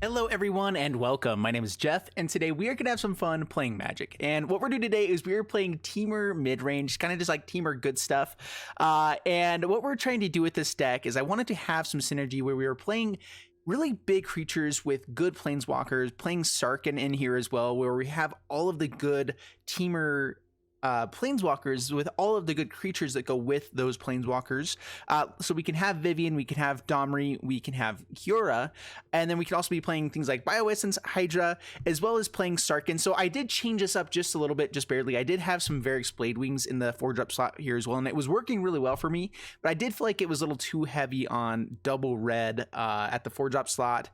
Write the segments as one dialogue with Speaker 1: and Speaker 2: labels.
Speaker 1: Hello everyone and welcome. My name is Jeff and today we are going to have some fun playing Magic. And what we're doing today is we're playing Temur Midrange, kind of just like Temur good stuff. And what we're trying to do with this deck is I wanted to have some synergy where we were playing really big creatures with good planeswalkers, playing Sarkhan in here as well, where we have all of the good Temur planeswalkers with all of the good creatures that go with those planeswalkers. So we can have Vivian, we can have Domri, we can have Kiora, and then we can also be playing things like Bioessence, Hydra, as well as playing Sarkhan. So I did change this up just a little bit, just barely. I did have some Varix Blade Wings in the 4-drop slot here as well, and it was working really well for me, but I did feel like it was a little too heavy on double red at the 4-drop slot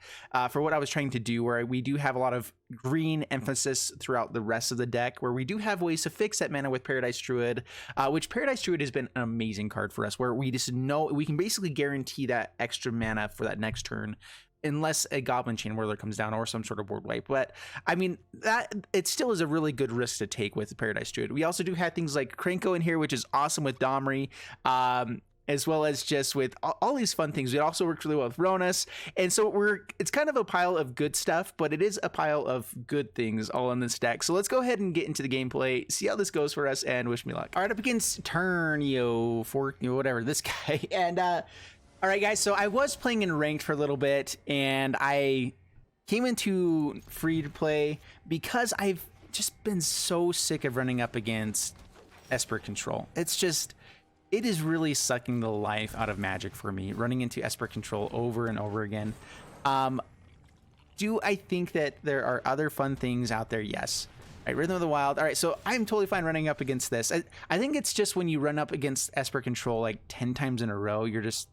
Speaker 1: for what I was trying to do, where we do have a lot of green emphasis throughout the rest of the deck, where we do have ways to fix that mana with Paradise Druid, which Paradise Druid has been an amazing card for us, where we just know we can basically guarantee that extra mana for that next turn unless a Goblin Chain Whirler comes down or some sort of board wipe. But I mean, that it still is a really good risk to take with Paradise Druid. We also do have things like Krenko in here, which is awesome with Domri, as well as just with all these fun things. It also works really well with Ronas. And so it's kind of a pile of good stuff, but it is a pile of good things all in this deck. So let's go ahead and get into the gameplay, see how this goes for us, and wish me luck. All right, up against whatever, this guy. And all right, guys, so I was playing in ranked for a little bit, and I came into free to play because I've just been so sick of running up against Esper Control. It is really sucking the life out of Magic for me, running into Esper Control over and over again. Do I think that there are other fun things out there? Yes. All right, Rhythm of the Wild. All right, so I'm totally fine running up against this. I think it's just when you run up against Esper Control like 10 times in a row, you're just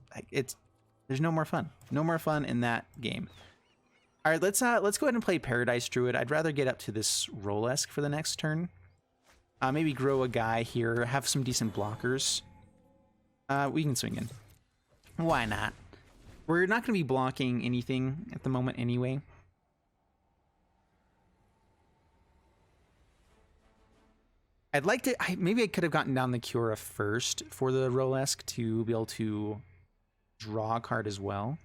Speaker 1: there's no more fun. No more fun in that game. All right, let's go ahead and play Paradise Druid. I'd rather get up to this Rolesk for the next turn. Maybe grow a guy here, have some decent blockers. We can swing in. Why not? We're not going to be blocking anything at the moment anyway. I'd like to... maybe I could have gotten down the Kiora first for the Rolesk to be able to draw a card as well.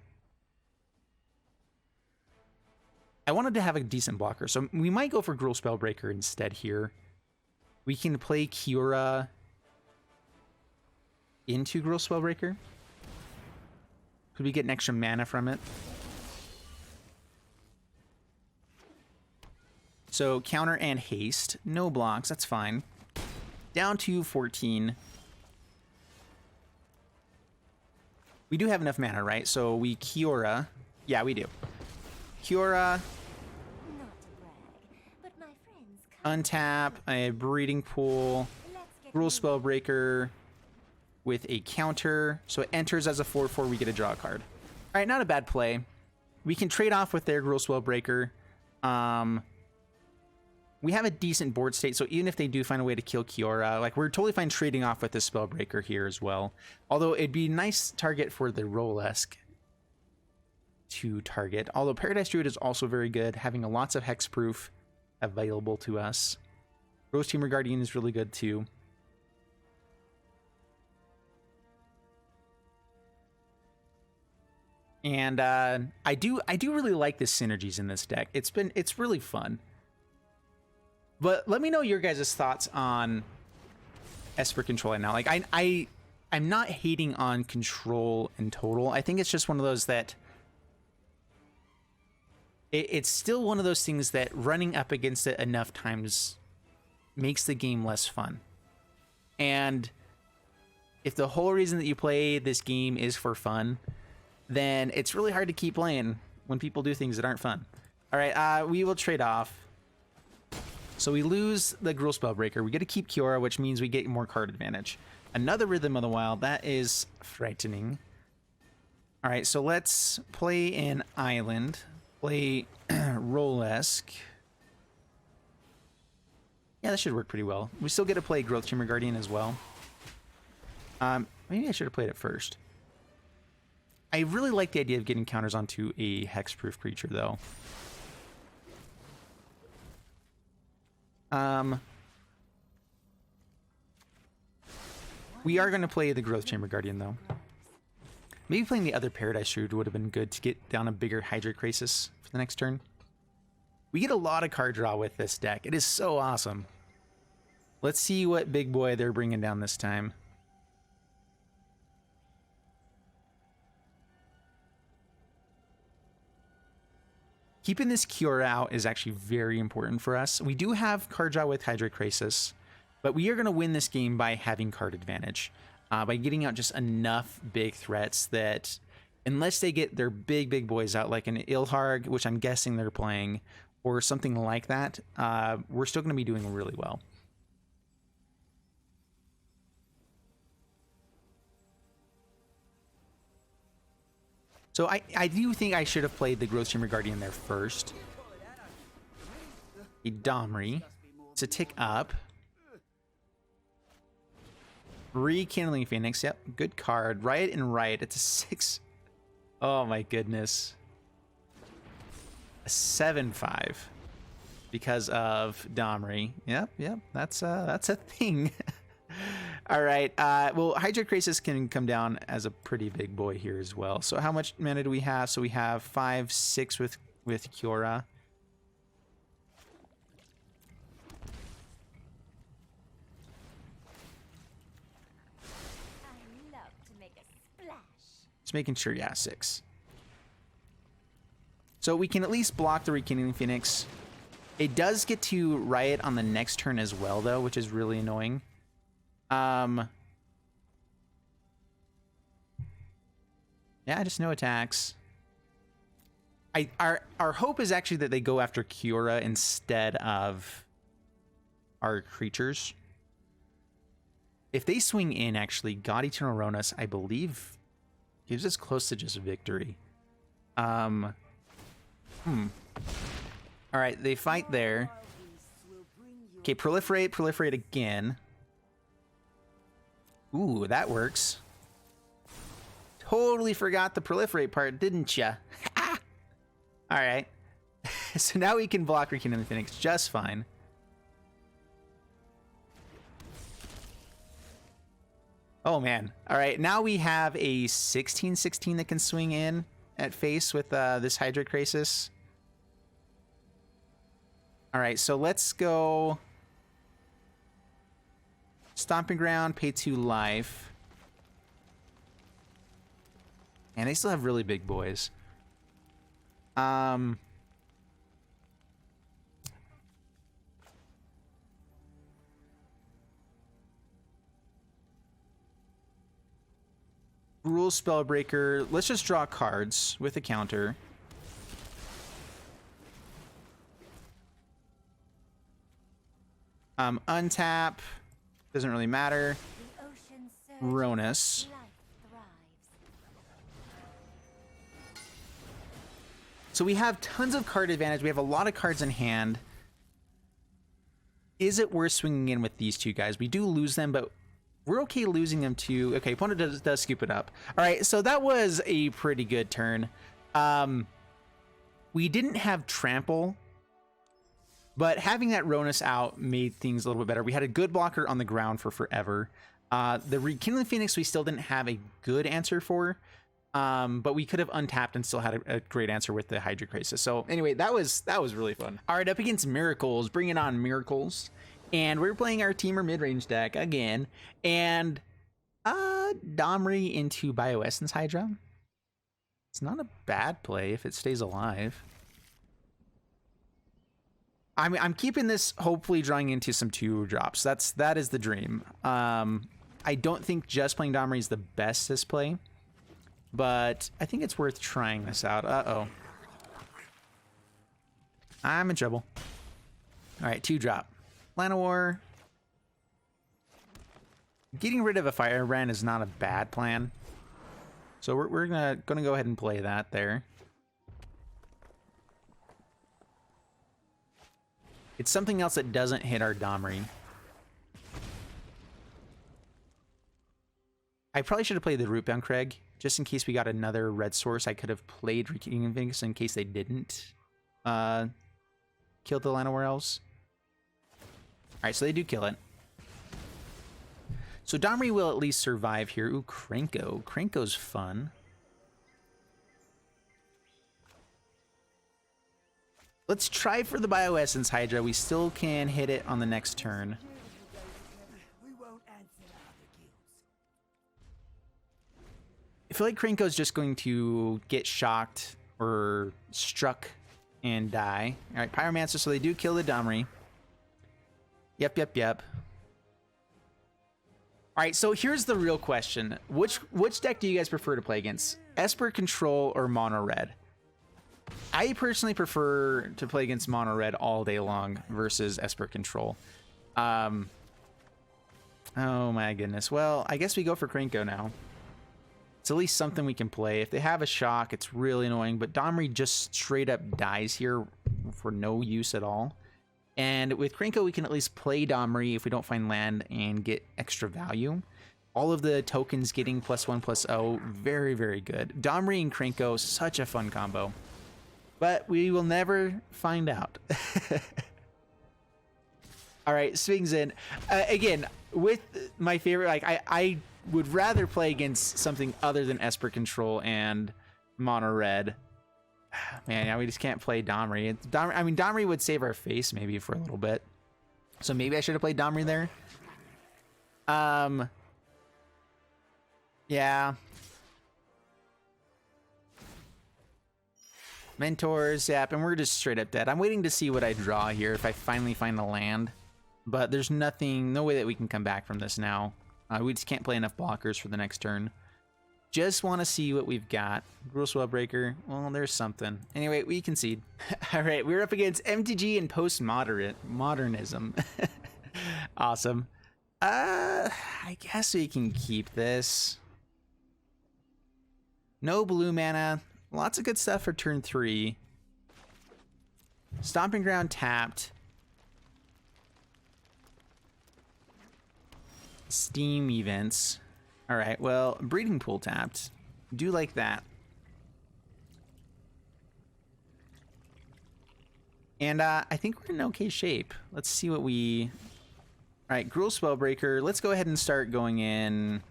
Speaker 1: I wanted to have a decent blocker, so we might go for Gruul Spellbreaker instead here. We can play Kiora into Gruul Spellbreaker. Could we get an extra mana from it? So counter and haste. No blocks, that's fine. Down to 14. We do have enough mana, right? So we Kiora. Yeah, we do. Kiora. Untap, a Breeding Pool, Gruul Spellbreaker with a counter, so it enters as a 4/4, we get to draw a card. All right, not a bad play. We can trade off with their Gruul Spellbreaker. We have a decent board state, so even if they do find a way to kill Kiora, like we're totally fine trading off with the Spellbreaker here as well. Although it'd be a nice target for the Rolesk to target. Although Paradise Druid is also very good, having lots of hexproof available to us. Rose Temur Guardian is really good too. And I do really like the synergies in this deck. It's really fun. But let me know your guys' thoughts on Esper Control right now. Like I'm not hating on Control in total. I think it's just one of those that it's still one of those things that running up against it enough times makes the game less fun. And if the whole reason that you play this game is for fun, then it's really hard to keep playing when people do things that aren't fun. All right, we will trade off. So we lose the Gruul Spellbreaker. We get to keep Kiora, which means we get more card advantage. Another Rhythm of the Wild. That is frightening. All right, so let's play an Island. Play Rolesk. Yeah, that should work pretty well. We still get to play Growth Temur Guardian as well. Maybe I should have played it first. I really like the idea of getting counters onto a hexproof creature, though. We are going to play the Growth Temur Guardian, though. Maybe playing the other Paradise Shroud would have been good to get down a bigger Hydra Crisis for the next turn. We get a lot of card draw with this deck. It is so awesome. Let's see what big boy they're bringing down this time. Keeping this Cure out is actually very important for us. We do have card draw with Hydra Crisis, but we are going to win this game by having card advantage. By getting out just enough big threats that, unless they get their big boys out, like an Ilharg, which I'm guessing they're playing, or something like that, we're still going to be doing really well. So I do think I should have played the Growth Streamer Guardian there first. A Domri. It's a tick up. Rekindling Phoenix. Yep, good card. Riot and Riot. It's a 6. Oh my goodness. A 7/5 because of Domri. Yep, that's a thing. All right. Well, Hydra Crisis can come down as a pretty big boy here as well. So how much mana do we have? So we have 5, 6 with Kiora. Just making sure, yeah, 6. So we can at least block the Rekindling Phoenix. It does get to Riot on the next turn as well, though, which is really annoying. Yeah, just no attacks. Our hope is actually that they go after Kiora instead of our creatures. If they swing in, actually, God Eternal Ronus, I believe, gives us close to just victory. All right, they fight there. Okay, proliferate again. Ooh, that works. Totally forgot the proliferate part, didn't ya? All right. So now we can block Rekindling Phoenix just fine. Oh, man. All right, now we have a 16/16 that can swing in at face with this Hydra Crisis. All right, so let's go Stomping Ground, pay 2 life. And they still have really big boys. Rule Spellbreaker. Let's just draw cards with a counter. Untap. Doesn't really matter. Ronus. So we have tons of card advantage. We have a lot of cards in hand. Is it worth swinging in with these two guys? We do lose them, but we're okay losing them too. Okay, opponent does scoop it up. All right, so that was a pretty good turn. We didn't have Trample, but having that Ronus out made things a little bit better. We had a good blocker on the ground for forever. The Rekindling Phoenix we still didn't have a good answer for, but we could have untapped and still had a great answer with the Hydra Crisis. So anyway, that was really fun. All right, up against Miracles, bringing on Miracles. And we're playing our Temur Midrange deck again. And Domri into Bioessence Hydra. It's not a bad play if it stays alive. I'm keeping this, hopefully drawing into some 2 drops. That is the dream. I don't think just playing Domri is the best this play, but I think it's worth trying this out. Uh-oh. I'm in trouble. All right, 2 drop. Llanowar. Getting rid of a Fire Brand is not a bad plan. So we're gonna go ahead and play that there. It's something else that doesn't hit our Domri. I probably should have played the Rootbound Craig, just in case we got another red source. I could have played Rekindling Phoenix in case they didn't kill the Llanowar Elves. Alright, so they do kill it. So Domri will at least survive here. Ooh, Krenko. Krenko's fun. Let's try for the Bioessence Hydra. We still can hit it on the next turn. I feel like Krenko's just going to get shocked or struck and die. All right, Pyromancer, so they do kill the Domri. Yep. All right, so here's the real question. Which deck do you guys prefer to play against? Esper Control or Mono Red? I personally prefer to play against Mono Red all day long versus Esper Control. Oh my goodness. Well, I guess we go for Krenko now. It's at least something we can play. If they have a shock, it's really annoying, but Domri just straight up dies here for no use at all. And with Krenko, we can at least play Domri if we don't find land and get extra value. All of the tokens getting +1/+0, very, very good. Domri and Krenko, such a fun combo. But we will never find out. All right, swings in. Again, with my favorite, like I would rather play against something other than Esper Control and Mono Red. Man, yeah, we just can't play Domri. I mean, Domri would save our face maybe for a little bit. So maybe I should have played Domri there. Yeah. Mentors, yep, and we're just straight up dead. I'm waiting to see what I draw here if I finally find a land. But there's nothing, no way that we can come back from this now. We just can't play enough blockers for the next turn. Just want to see what we've got. Gruul Spellbreaker, well, there's something. Anyway, we concede. All right, we're up against MTG and postmodernism. Awesome. I guess we can keep this. No blue mana. Lots of good stuff for turn 3. Stomping Ground tapped. Steam events. All right, well, Breeding Pool tapped. Do like that. And I think we're in okay shape. Let's see what we... All right, Gruul Spellbreaker. Let's go ahead and start going in.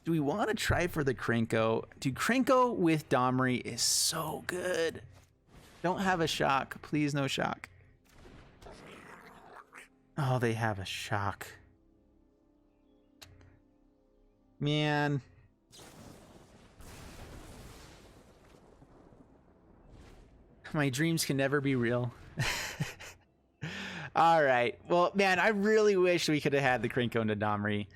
Speaker 1: Do we want to try for the Krenko? Dude, Krenko with Domri is so good. Don't have a shock. Please, no shock. Oh, they have a shock. Man. My dreams can never be real. All right. Well, man, I really wish we could have had the Krenko into Domri.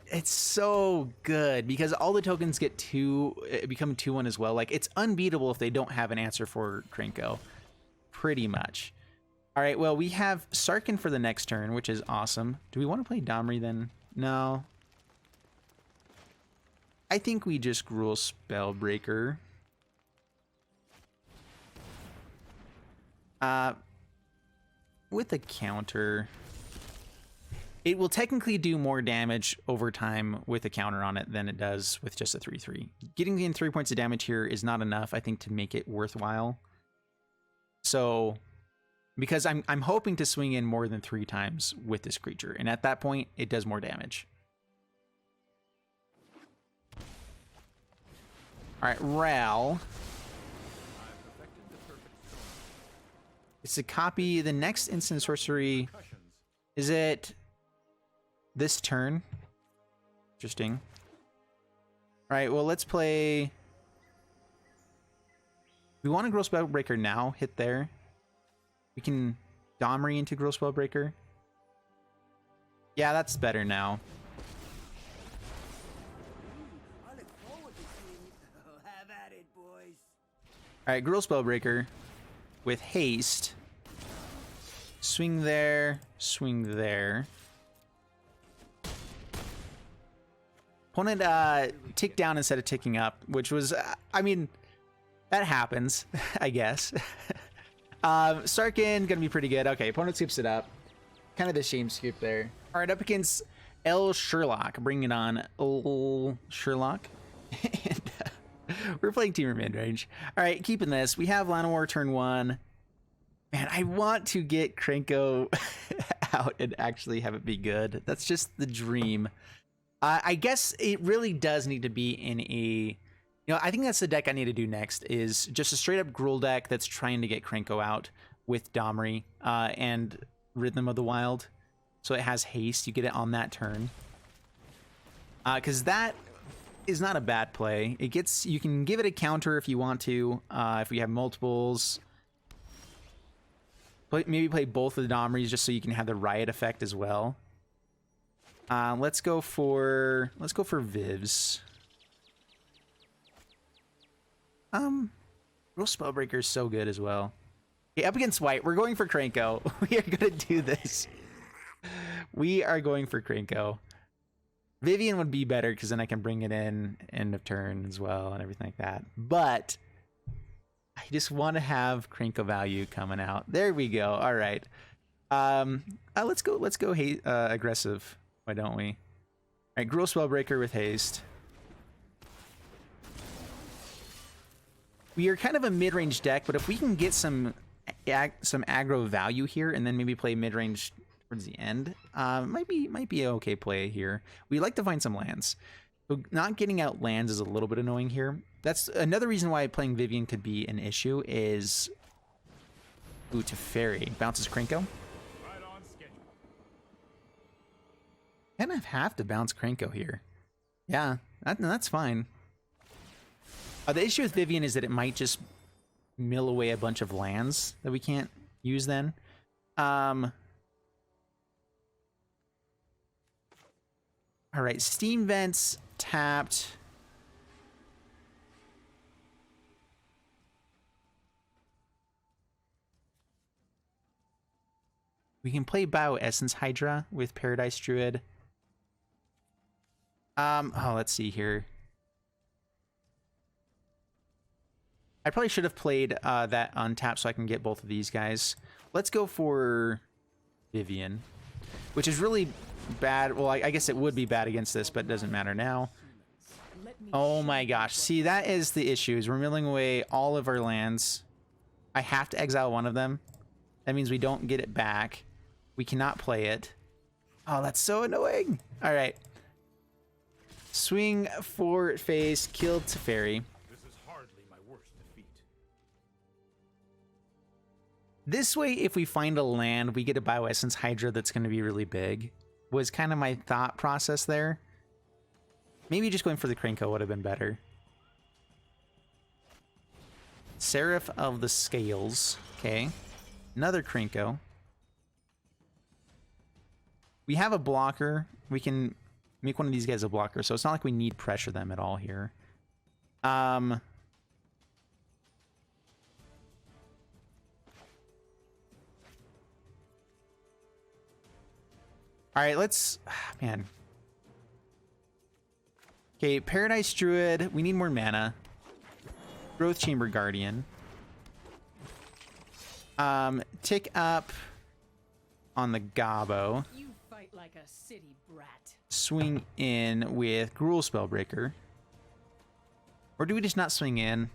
Speaker 1: It's so good because all the tokens get become 2/1 as well. Like, it's unbeatable if they don't have an answer for Krenko. Pretty much. All right. Well, we have Sarkin for the next turn, which is awesome. Do we want to play Domri then? No. I think we just Gruul Spellbreaker. With a counter, it will technically do more damage over time with a counter on it than it does with just a 3/3. Getting in 3 points of damage here is not enough, I think, to make it worthwhile. So, because I'm hoping to swing in more than 3 times with this creature, and at that point, it does more damage. All right, Ral. It's a copy. The next instant sorcery. Is it this turn? Interesting. All right, well, let's play. We want to Gruul Spellbreaker now. Hit there. We can Domri into Gruul Spellbreaker. Yeah, that's better now. All right, Gruul Spellbreaker with haste. Swing there, swing there. Opponent ticked down instead of ticking up, which was, I mean, that happens, I guess. Sarkin, gonna be pretty good. Okay, opponent scoops it up. Kind of the shame scoop there. All right, up against L. Sherlock. Bring it on, L. Sherlock. And we're playing Temur Midrange. All right, keeping this. We have Llanowar turn 1. Man, I want to get Krenko out and actually have it be good. That's just the dream. I guess it really does need to be in You know, I think that's the deck I need to do next, is just a straight up Gruul deck that's trying to get Krenko out with Domri and Rhythm of the Wild. So it has haste. You get it on that turn. Because that is not a bad play. It gets, you can give it a counter if you want to. If we have multiples. Maybe play both of the Domries just so you can have the riot effect as well. Let's go for Vivs. Real Spellbreaker is so good as well. Okay, up against white, we're going for Krenko. We are gonna do this. We are going for Krenko. Vivian would be better because then I can bring it in end of turn as well and everything like that. But I just want to have Krenko value coming out. There we go. All right. Let's go aggressive. Why don't we? All right, Gruul Spellbreaker with haste. We are kind of a mid-range deck, but if we can get some aggro value here and then maybe play mid-range towards the end, might be an okay play here. We like to find some lands. So not getting out lands is a little bit annoying here. That's another reason why playing Vivian could be an issue is... Ooh, Teferi. Bounces Krenko. Kind of have to bounce Krenko here. Yeah, that's fine. The issue with Vivian is that it might just mill away a bunch of lands that we can't use then. All right, Steam Vents tapped. We can play Bioessence Hydra with Paradise Druid. Oh, let's see here. I probably should have played that untapped so I can get both of these guys. Let's go for Vivian, which is really bad. Well, I guess it would be bad against this, but it doesn't matter now. Oh my gosh. See, that is the issue, is we're milling away all of our lands. I have to exile one of them. That means we don't get it back. We cannot play it. Oh, that's so annoying. All right. Swing for face, kill Teferi. This way, if we find a land, we get a Bioessence Hydra that's going to be really big. Was kind of my thought process there. Maybe just going for the Krenko would have been better. Seraph of the Scales. Okay. Another Krenko. We have a blocker. We can make one of these guys a blocker, so it's not like we need pressure them at all here. All right, let's... Man. Okay, Paradise Druid. We need more mana. Growth Chamber Guardian. Tick up on the Gobbo.
Speaker 2: You fight like a city brat.
Speaker 1: Swing in with Gruul Spellbreaker. Or do we just not swing in?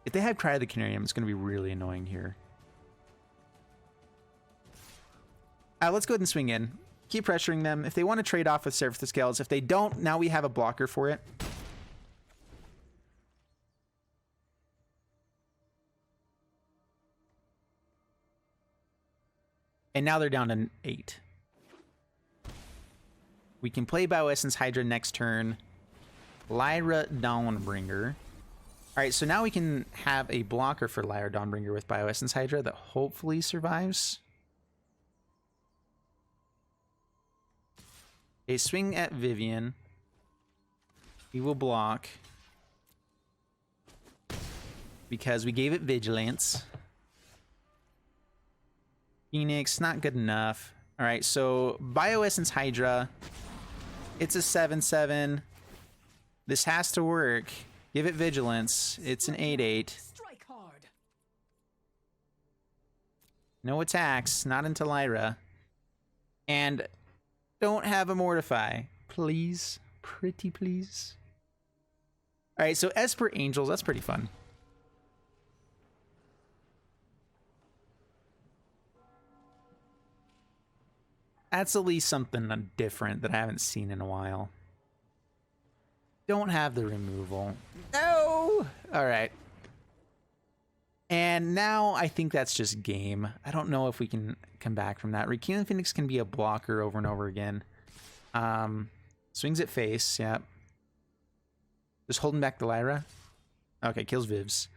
Speaker 1: If they have Cry of the Canarium, it's going to be really annoying here. Let's go ahead and swing in. Keep pressuring them. If they want to trade off with Seraph of the Scales, if they don't, now we have a blocker for it. And now they're down to 8. We can play Bioessence Hydra next turn. Lyra Dawnbringer. Alright, so now we can have a blocker for Lyra Dawnbringer with Bioessence Hydra that hopefully survives. A swing at Vivian. We will block. Because we gave it Vigilance. Phoenix, not good enough. Alright, so Bioessence Hydra. It's a 7/7. This has to work. Give it Vigilance. It's an 8/8.
Speaker 2: Strike hard.
Speaker 1: No attacks, not into Lyra. And don't have a Mortify. Please. Pretty please. Alright, so Esper Angels, that's pretty fun. That's at least something different that I haven't seen in a while. Don't have the removal. No! Alright. And now I think that's just game. I don't know if we can come back from that. Requiem Phoenix can be a blocker over and over again. Swings at face, yeah. Just holding back the Lyra. Okay, kills Vivs.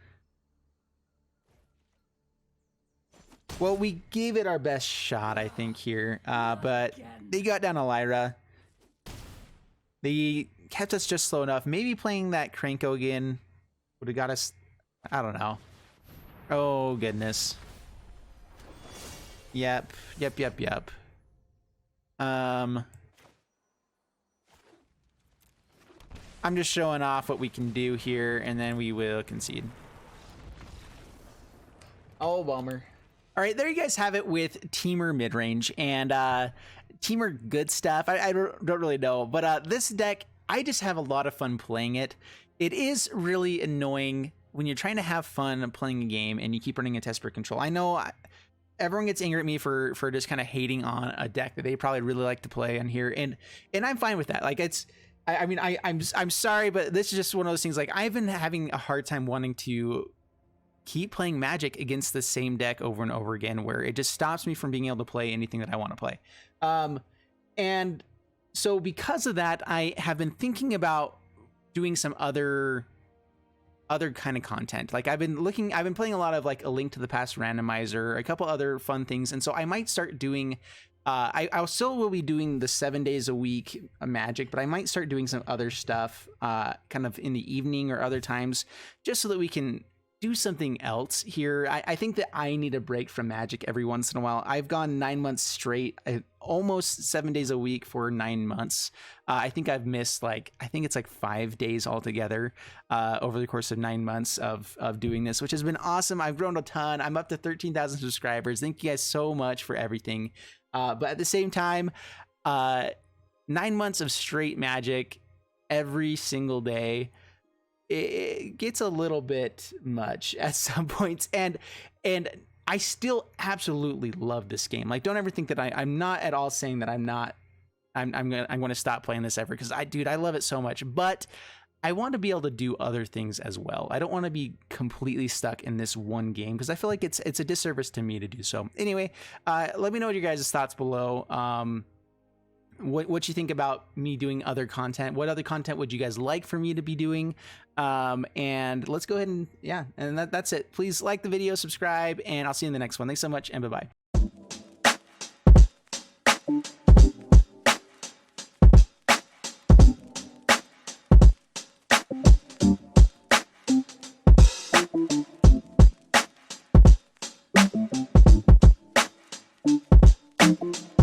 Speaker 1: Well, we gave it our best shot, I think, here. But they got down a Lyra. They kept us just slow enough. Maybe playing that Kranko again would have got us... I don't know. Oh, goodness. Yep. I'm just showing off what we can do here, and then we will concede. Oh, bummer. All right, there you guys have it with Temur Midrange and Temur good stuff. I don't really know, but this deck, I just have a lot of fun playing it. It is really annoying when you're trying to have fun playing a game and you keep running a Desperate Control. I know everyone gets angry at me for just kind of hating on a deck that they probably really like to play on here, and I'm fine with that. Like, it's... I mean, I'm sorry, but this is just one of those things. Like, I've been having a hard time wanting to keep playing Magic against the same deck over and over again, where it just stops me from being able to play anything that I want to play. And so because of that, I have been thinking about doing some other kind of content. Like, I've been playing a lot of like A Link to the Past randomizer, a couple other fun things, and so I might start doing. I still will be doing the 7 days a week Magic, but I might start doing some other stuff kind of in the evening or other times, just so that we can do something else here. I think that I need a break from Magic every once in a while. I've gone 9 months straight, almost 7 days a week for 9 months. I think I've missed I think it's like 5 days altogether over the course of 9 months of doing this, which has been awesome. I've grown a ton. I'm up to 13,000 subscribers. Thank you guys so much for everything. But at the same time, 9 months of straight Magic every single day, it gets a little bit much at some points, and I still absolutely love this game. Like, don't ever think that I'm not at all saying that I'm going to stop playing this ever, because I love it so much. But I want to be able to do other things as well. I don't want to be completely stuck in this one game, because I feel like it's a disservice to me to do so. Anyway, let me know what your guys' thoughts below. What you think about me doing other content? What other content would you guys like for me to be doing? And let's go ahead and that's it. Please like the video, subscribe, and I'll see you in the next one. Thanks so much, and bye-bye. Thank you.